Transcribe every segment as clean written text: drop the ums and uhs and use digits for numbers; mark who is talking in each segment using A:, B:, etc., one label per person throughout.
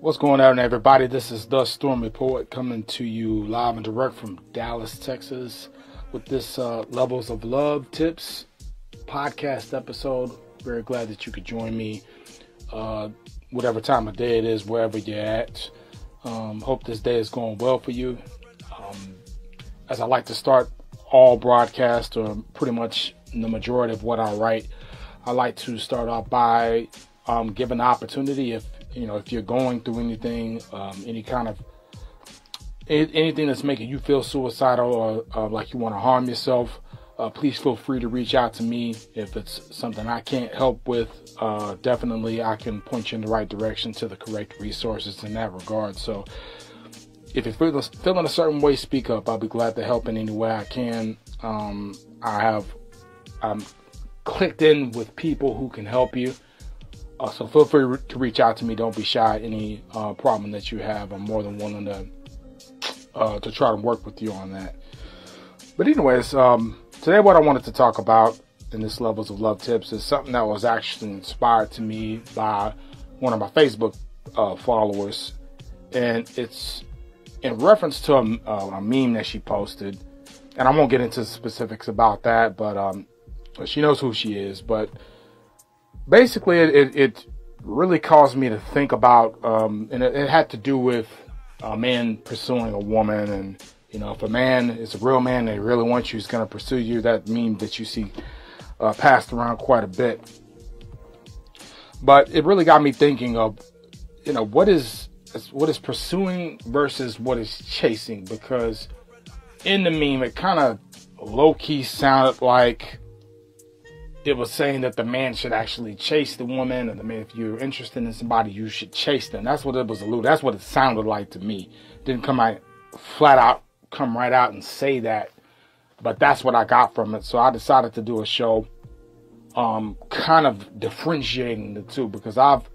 A: What's going on, everybody? This is the Stormy Poet coming to you live and direct from Dallas, Texas, with this Levels of Love Tips podcast episode. Very glad that you could join me, whatever time of day it is, wherever you're at. Hope this day is going well for you. As I like to start all broadcasts, or pretty much the majority of what I write, I like to start off by giving the opportunity, if you're going through anything, anything that's making you feel suicidal or like you want to harm yourself, please feel free to reach out to me. If it's something I can't help with, definitely I can point you in the right direction to the correct resources in that regard. So if you're feeling a certain way, speak up. I'll be glad to help in any way I can. I'm clicked in with people who can help you. So feel free to reach out to me. Don't be shy. Any problem that you have, I'm more than willing to try to work with you on that. But anyways, today what I wanted to talk about in this Levels of Love Tips is something that was actually inspired to me by one of my Facebook followers. And it's in reference to a meme that she posted. And I won't get into specifics about that, but she knows who she is. But basically, it really caused me to think about, and it had to do with a man pursuing a woman. And, if a man is a real man, they really want you, he's going to pursue you. That meme that you see passed around quite a bit. But it really got me thinking of, what is pursuing versus what is chasing? Because in the meme, it kind of low-key sounded like it was saying that the man should actually chase the woman, and the man, if you're interested in somebody, you should chase them. That's what it was alluded. That's what it sounded like to me. Didn't come right out and say that, but that's what I got from it. So I decided to do a show, kind of differentiating the two, because I've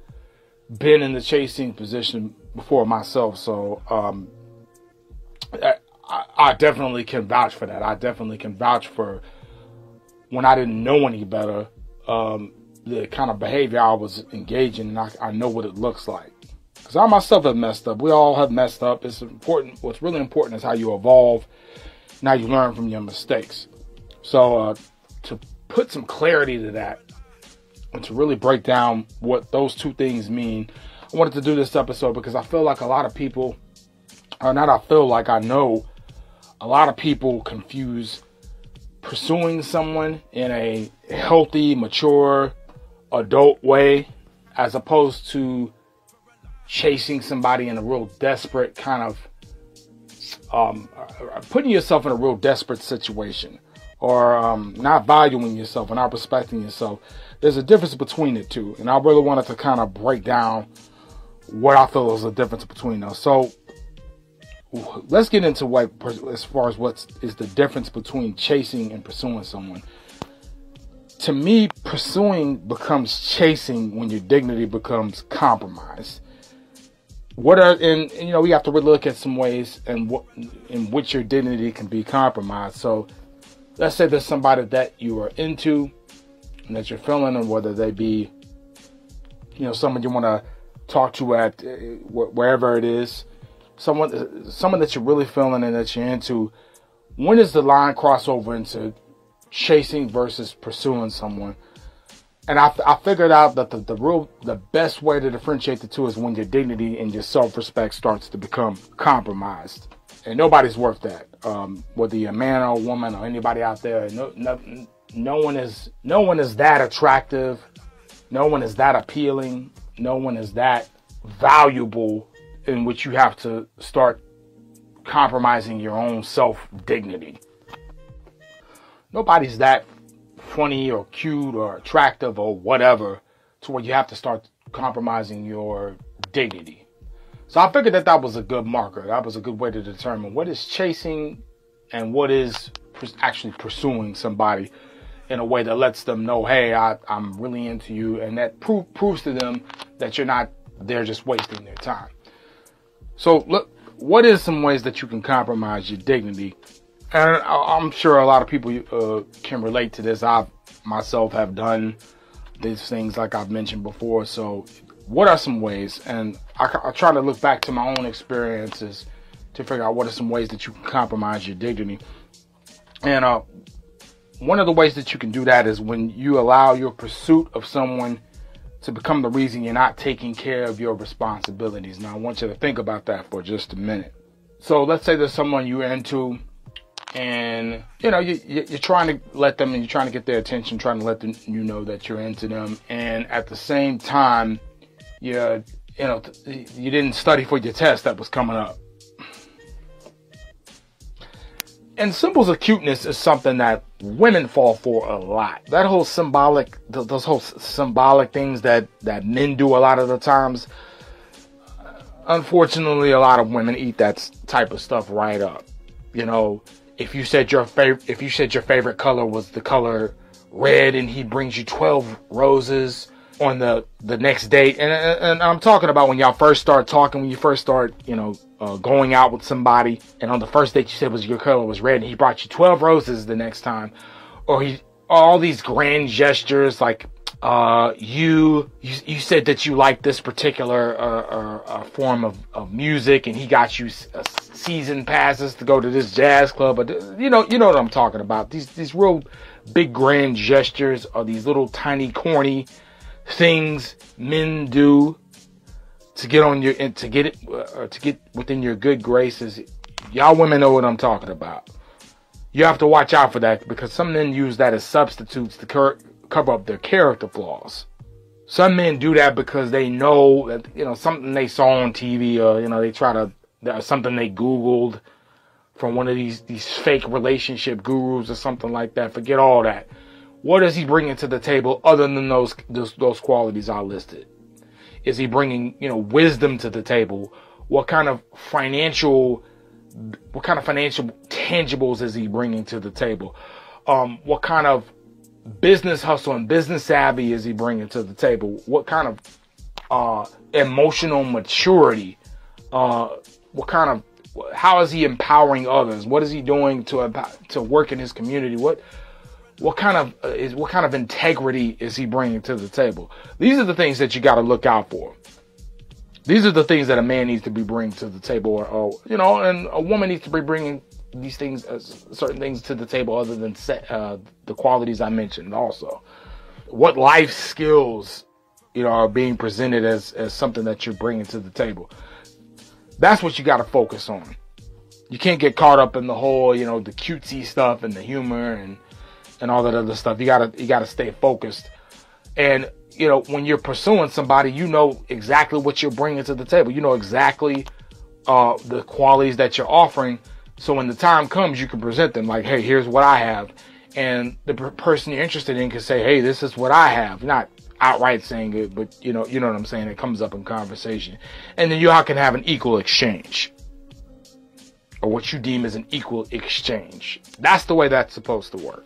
A: been in the chasing position before myself. So I definitely can vouch for that. I definitely can vouch for when I didn't know any better, the kind of behavior I was engaging in, I know what it looks like. Because I myself have messed up. We all have messed up. It's important. What's really important is how you evolve, and how you learn from your mistakes. So to put some clarity to that, and to really break down what those two things mean, I wanted to do this episode because I feel like a lot of people, I know a lot of people confuse pursuing someone in a healthy, mature, adult way, as opposed to chasing somebody in a real desperate kind of, putting yourself in a real desperate situation, or not valuing yourself and not respecting yourself. There's a difference between the two, and I really wanted to kind of break down what I feel is the difference between those. So let's get into as far as what is the difference between chasing and pursuing someone. To me, pursuing becomes chasing when your dignity becomes compromised. We have to really look at some ways in which your dignity can be compromised. So let's say there's somebody that you are into and that you're feeling, and whether they be, someone you want to talk to at wherever it is, someone that you're really feeling and that you're into. When does the line cross over into chasing versus pursuing someone? And I figured out that the best way to differentiate the two is when your dignity and your self-respect starts to become compromised. And nobody's worth that. Whether you're a man or a woman or anybody out there, no one is that attractive. No one is that appealing. No one is that valuable in which you have to start compromising your own self-dignity. Nobody's that funny or cute or attractive or whatever to where you have to start compromising your dignity. So I figured that was a good marker. That was a good way to determine what is chasing and what is actually pursuing somebody in a way that lets them know, hey, I'm really into you, and that proves to them that you're not there just wasting their time. So look, what is some ways that you can compromise your dignity? And I'm sure a lot of people can relate to this. I myself have done these things like I've mentioned before. So what are some ways, and I try to look back to my own experiences to figure out what are some ways that you can compromise your dignity. And one of the ways that you can do that is when you allow your pursuit of someone to become the reason you're not taking care of your responsibilities. Now, I want you to think about that for just a minute. So let's say there's someone you're into, and you're trying to let them, and you're trying to get their attention, trying to let them know that you're into them, and at the same time, you didn't study for your test that was coming up. And symbols of cuteness is something that women fall for a lot. That whole symbolic, those whole symbolic things that men do a lot of the times. Unfortunately, a lot of women eat that type of stuff right up. If you said your favorite color was the color red, and he brings you 12 roses on the next date, and I'm talking about when y'all first start talking, when you first start, going out with somebody, and on the first date you said your color was red, and he brought you 12 roses the next time, or all these grand gestures like you said that you like this particular form of music, and he got you season passes to go to this jazz club, but you know what I'm talking about. These real big grand gestures, or these little tiny corny things men do to get within your good graces. Y'all women know what I'm talking about. You have to watch out for that, because some men use that as substitutes to cover up their character flaws. Some men do that because they know that something they saw on TV, or something they Googled from one of these fake relationship gurus or something like that. Forget all that. What is he bringing to the table other than those qualities I listed? Is he bringing, wisdom to the table? What kind of financial tangibles is he bringing to the table? What kind of business hustle and business savvy is he bringing to the table? What kind of emotional maturity? How is he empowering others? What is he doing to work in his community? What kind of integrity is he bringing to the table? These are the things that you got to look out for. These are the things that a man needs to be bringing to the table, and a woman needs to be bringing these things, certain things to the table, other than the qualities I mentioned. Also, what life skills, are being presented as something that you're bringing to the table. That's what you got to focus on. You can't get caught up in the whole, the cutesy stuff and the humor and all that other stuff. You gotta stay focused. And, when you're pursuing somebody, you know exactly what you're bringing to the table. You know exactly the qualities that you're offering. So when the time comes, you can present them like, hey, here's what I have. And the person you're interested in can say, hey, this is what I have. Not outright saying it, but you know what I'm saying? It comes up in conversation. And then y'all can have an equal exchange, or what you deem as an equal exchange. That's the way that's supposed to work.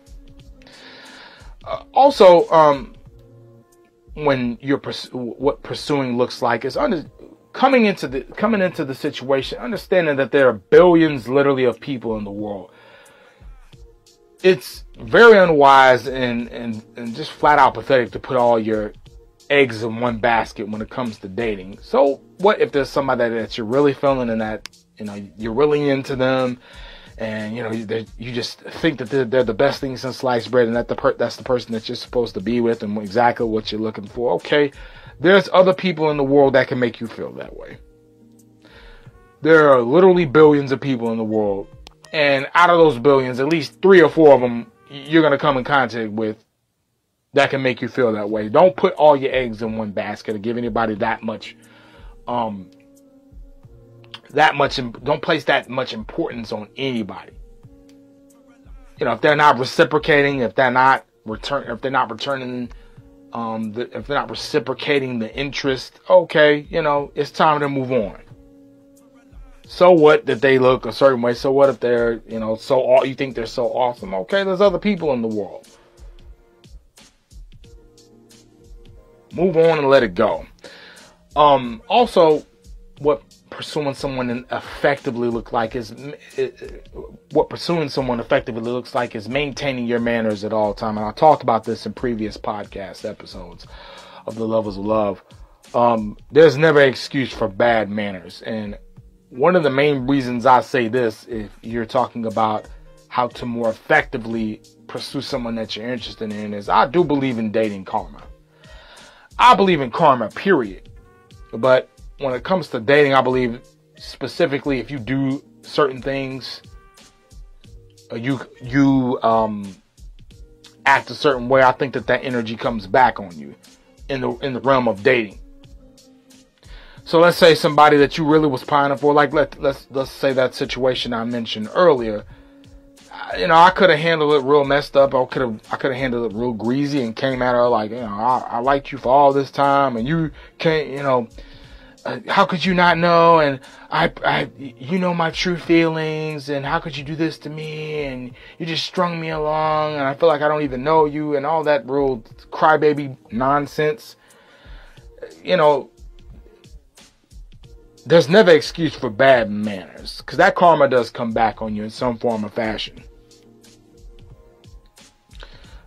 A: Also, when you're what pursuing looks like is coming into the situation, understanding that there are billions, literally, of people in the world. It's very unwise and just flat out pathetic to put all your eggs in one basket when it comes to dating. So what if there's somebody that you're really feeling and that you're really into them, and you just think that they're the best thing since sliced bread, and that's the person that you're supposed to be with and exactly what you're looking for. Okay, there's other people in the world that can make you feel that way. There are literally billions of people in the world, and out of those billions, at least 3 or 4 of them you're going to come in contact with that can make you feel that way. Don't put all your eggs in one basket or give anybody don't place that much importance on anybody. If they're not reciprocating, if they're not reciprocating the interest, okay, it's time to move on. So what that they look a certain way? So what if they're, you think they're so awesome? Okay, there's other people in the world. Move on and let it go. Also, what pursuing someone effectively looks like is maintaining your manners at all time. And I talked about this in previous podcast episodes of The Levels of Love. there's never an excuse for bad manners. And one of the main reasons I say this, if you're talking about how to more effectively pursue someone that you're interested in, is I do believe in dating karma. I believe in karma, period. But when it comes to dating, I believe specifically if you do certain things, you act a certain way, I think that energy comes back on you in the realm of dating. So let's say somebody that you really was pining for, like let's say that situation I mentioned earlier. I could have handled it real messed up. I could have handled it real greasy and came at her like, I liked you for all this time, and you can't, how could you not know? And you know my true feelings, and how could you do this to me? And you just strung me along, and I feel like I don't even know you, and all that real crybaby nonsense. There's never excuse for bad manners, because that karma does come back on you in some form or fashion.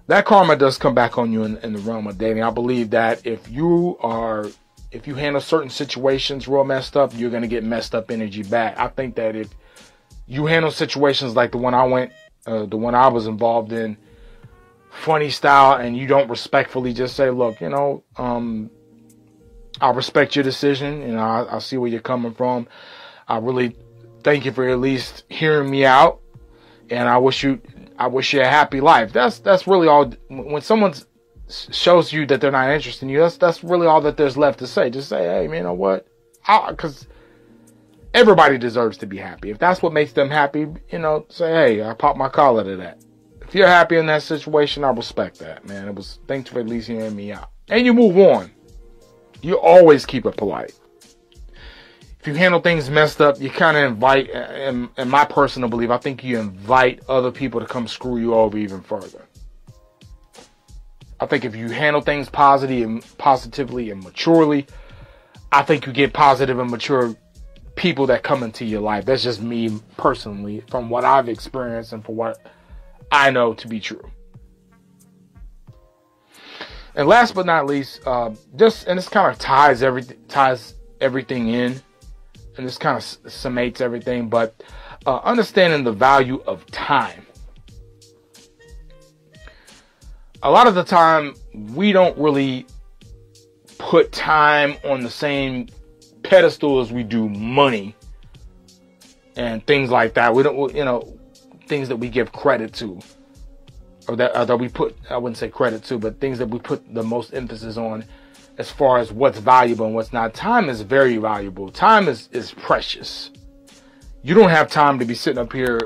A: That karma does come back on you in the realm of dating. I believe that if you handle certain situations real messed up, you're going to get messed up energy back. I think that if you handle situations like the one I was involved in, funny style, and you don't respectfully just say, look, I respect your decision, I see where you're coming from. I really thank you for at least hearing me out, and I wish you a happy life. That's really all. When someone shows you that they're not interested in you, that's really all that there's left to say. Just say, hey, man, you know what? Because everybody deserves to be happy. If that's what makes them happy, say, hey, I pop my collar to that. If you're happy in that situation, I respect that, man. Thanks for at least hearing me out, and you move on. You always keep it polite. If you handle things messed up, you kind of invite, in my personal belief, I think you invite other people to come screw you over even further. I think if you handle things positively and maturely, I think you get positive and mature people that come into your life. That's just me personally, from what I've experienced and from what I know to be true. And last but not least, and this kind of ties everything in, and this kind of summates everything, but understanding the value of time. A lot of the time, we don't really put time on the same pedestal as we do money and things like that. We don't, things that we give credit to. Or that we put, I wouldn't say credit to, but things that we put the most emphasis on as far as what's valuable and what's not. Time is very valuable. Time is precious. You don't have time to be sitting up here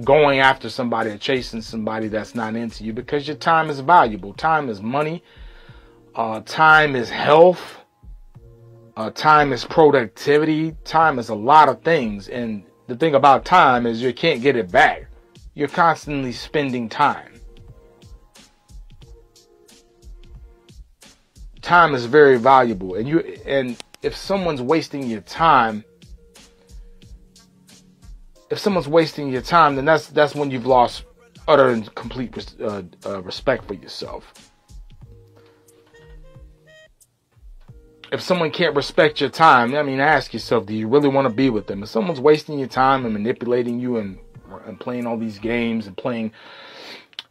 A: going after somebody or chasing somebody that's not into you, because your time is valuable. Time is money. Time is health. Time is productivity. Time is a lot of things. And the thing about time is you can't get it back. You're constantly spending time. Time is very valuable, and if someone's wasting your time, then that's when you've lost utter and complete respect for yourself. If someone can't respect your time, ask yourself, do you really want to be with them? If someone's wasting your time and manipulating you and playing all these games and playing,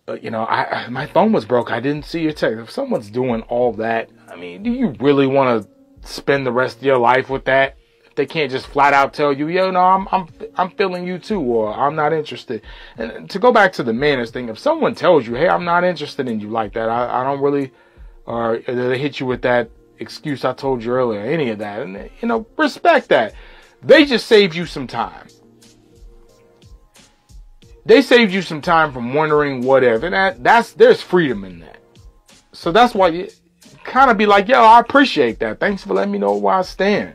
A: my phone was broke, I didn't see your text. If someone's doing all that, do you really want to spend the rest of your life with that? If they can't just flat out tell you, I'm feeling you too, or I'm not interested. And to go back to the manners thing, if someone tells you, hey, I'm not interested in you like that, I don't really, or they hit you with that excuse I told you earlier, any of that, and respect that. They just saved you some time. They saved you some time from wondering whatever. And there's freedom in that. So that's why you kind of be like, yo, I appreciate that. Thanks for letting me know where I stand.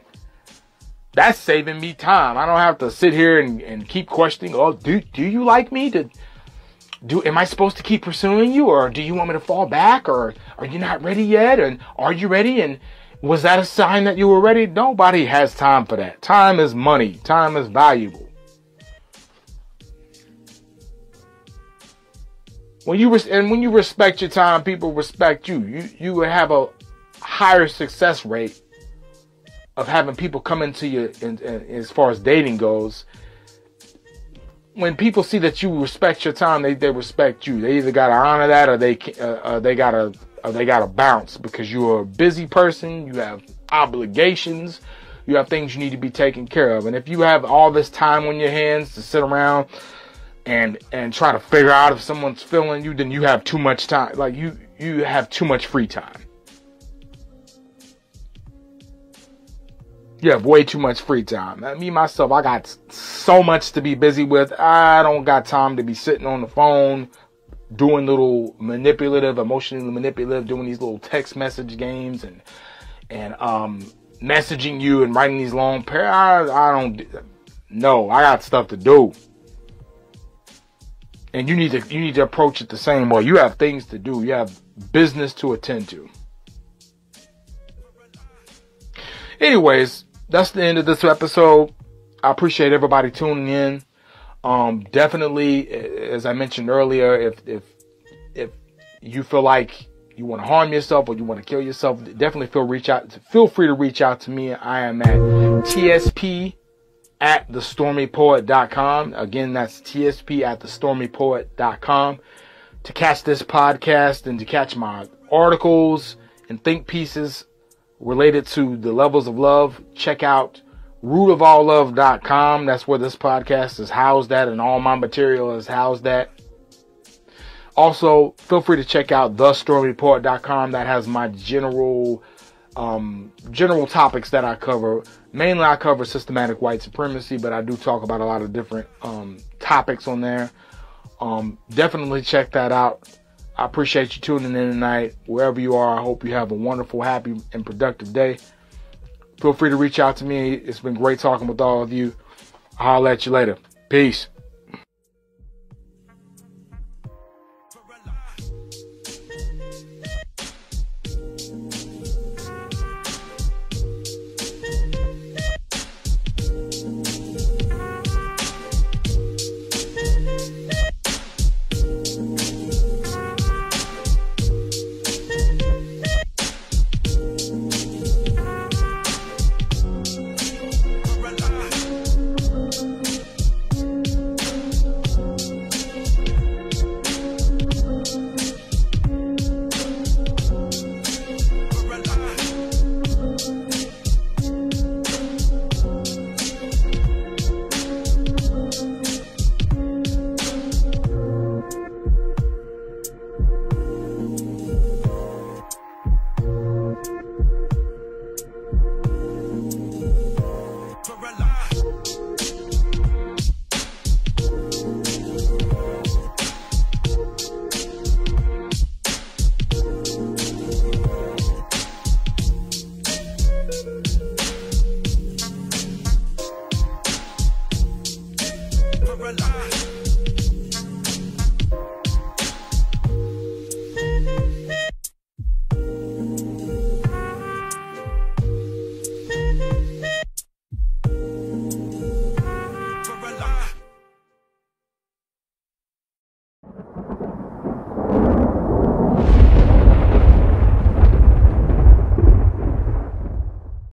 A: That's saving me time. I don't have to sit here and keep questioning, oh, do you like me? Am I supposed to keep pursuing you? Or do you want me to fall back? Or are you not ready yet? And are you ready? And was that a sign that you were ready? Nobody has time for that. Time is money. Time is valuable. When you respect your time, people respect you. You will have higher success rate of having people come into you as far as dating goes. When people see that you respect your time, they respect you. They either gotta honor that, or they gotta bounce, because you're a busy person. You have obligations. You have things you need to be taken care of. And if you have all this time on your hands to sit around and try to figure out if someone's feeling you, then you have too much time. Like you have too much free time. You have way too much free time. Me, myself, I got so much to be busy with. I don't got time to be sitting on the phone doing little emotionally manipulative, doing these little text message games and messaging you and writing these long I got stuff to do. And you need to approach it the same way. You have things to do. You have business to attend to. Anyways, that's the end of this episode. I appreciate everybody tuning in. Definitely, as I mentioned earlier, if you feel like you want to harm yourself or you want to kill yourself, definitely feel free to reach out to me. I am at T.S.P. at thestormypoet.com. Again, that's T.S.P. at thestormypoet.com to catch this podcast and to catch my articles and think pieces related to the levels of love. Check out rootofalllove.com. That's where this podcast is housed at, and all my material is housed at. Also, feel free to check out thestormypoet.com. That has my general topics that I cover. Mainly, I cover systematic white supremacy, but I do talk about a lot of different topics on there. Definitely check that out. I appreciate you tuning in tonight. Wherever you are, I hope you have a wonderful, happy, and productive day. Feel free to reach out to me. It's been great talking with all of you. I'll holler at you later. Peace.